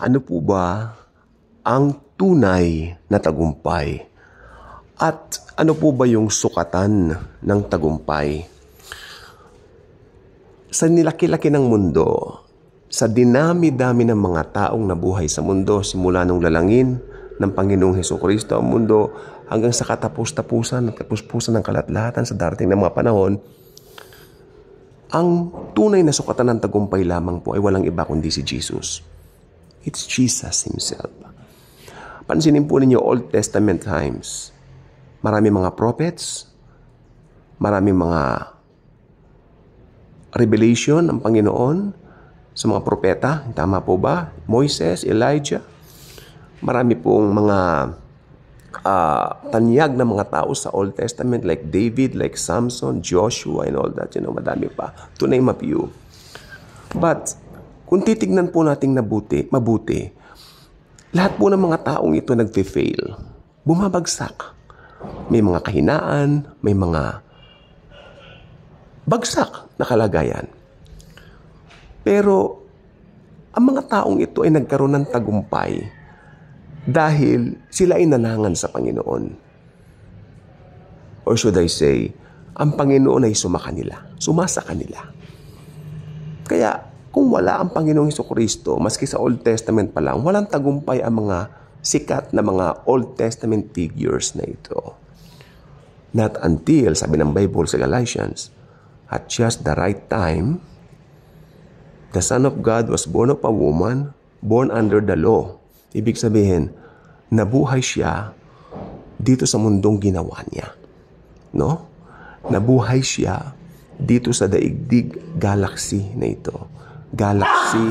Ano po ba ang tunay na tagumpay? At ano po ba yung sukatan ng tagumpay? Sa nilaki-laki ng mundo, sa dinami-dami ng mga taong nabuhay sa mundo, simula nung lalangin ng Panginoong Hesukristo ang mundo hanggang sa katapus-tapusan at kapuspusan ng kalat-lahatan sa darating ng mga panahon, ang tunay na sukatan ng tagumpay lamang po ay walang iba kundi si Jesus. It's Jesus Himself. Pansinin po ninyo Old Testament times. Maraming mga prophets, maraming mga revelation ng Panginoon sa mga propeta. Tama po ba? Moises, Elijah. Marami pong mga tanyag ng mga tao sa Old Testament like David, like Samson, Joshua, and all that. Madami pa. To name a few. But, kung titignan po natin mabuti, lahat po ng mga taong ito nagfe-fail. Bumabagsak. May mga kahinaan, may mga bagsak na kalagayan. Pero, ang mga taong ito ay nagkaroon ng tagumpay dahil sila ay nanangan sa Panginoon. Or should I say, ang Panginoon ay sumasa kanila. Kaya, kung wala ang Panginoong Hesukristo, maski sa Old Testament pa lang, walang tagumpay ang mga sikat na mga Old Testament figures na ito. Not until, sabi ng Bible sa Galatians, at just the right time, the Son of God was born of a woman, born under the law. Ibig sabihin, nabuhay siya dito sa mundong ginawa niya. No? Nabuhay siya dito sa daigdig galaxy na ito. Galaxy,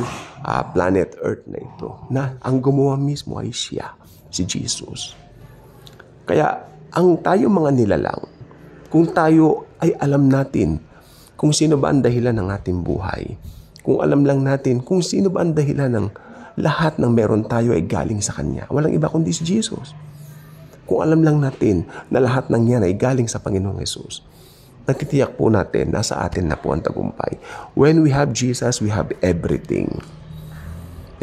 planet Earth na ito. Na ang gumawa mismo ay siya, si Jesus. Kaya, ang tayo mga nilalang, kung tayo ay alam natin kung sino ba ang dahilan ng ating buhay, kung alam lang natin kung sino ba ang dahilan ng lahat ng meron tayo ay galing sa Kanya. Walang iba kundi si Jesus. Kung alam lang natin na lahat ng yan ay galing sa Panginoong Jesus, nagtitiyak po natin, nasa atin na po ang tagumpay. When we have Jesus, we have everything.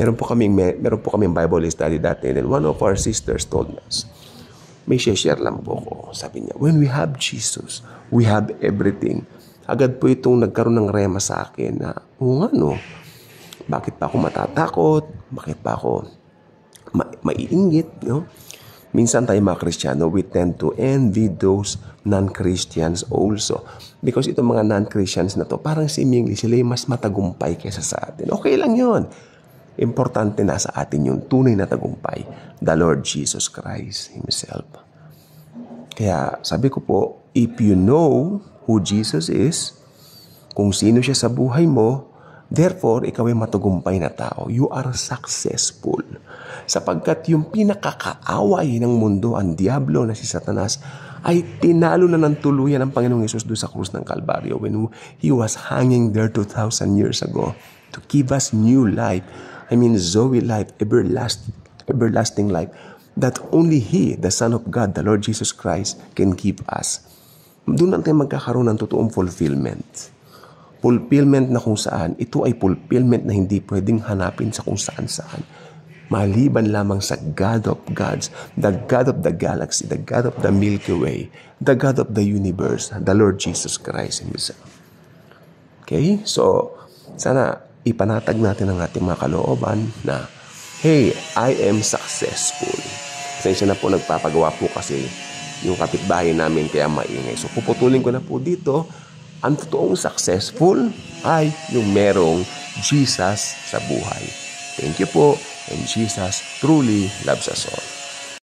Meron po kaming Bible study dati, and one of our sisters told us, may share lang po ko. Sabi niya, when we have Jesus, we have everything. Agad po itong nagkaroon ng rema sa akin na, bakit pa ako matatakot? Bakit pa ako maiinggit? No? Minsan tayo mga Kristiyano, we tend to envy those non-Christians also. Because itong mga non-Christians na to, parang seemingly sila mas matagumpay kaysa sa atin. Okay lang yon. Importante na sa atin yung tunay na tagumpay, the Lord Jesus Christ Himself. Kaya sabi ko po, if you know who Jesus is, kung sino siya sa buhay mo, therefore, ikaw ay matagumpay na tao. You are successful. Sapagkat yung pinakakaaway ng mundo, ang diablo na si Satanas, ay tinalo na ng tuluyan ng Panginoong Hesus doon sa krus ng Kalbaryo when He was hanging there 2,000 years ago to give us new life. I mean, Zoe life, everlasting life, that only He, the Son of God, the Lord Jesus Christ, can give us. Doon natin magkakaroon ng totoong fulfillment. Fulfillment na kung saan, ito ay fulfillment na hindi pwedeng hanapin sa kung saan-saan. Maliban lamang sa God of gods, the God of the galaxy, the God of the Milky Way, the God of the universe, the Lord Jesus Christ Himself. Okay? So, sana ipanatag natin ang ating mga kalooban na, hey, I am successful. Pasensya na po, nagpapagawa po kasi yung kapitbahay namin kaya maingay. So, puputulin ko na po dito. Ang totoong successful ay yung merong Jesus sa buhay. Thank you po. And Jesus truly loves us all.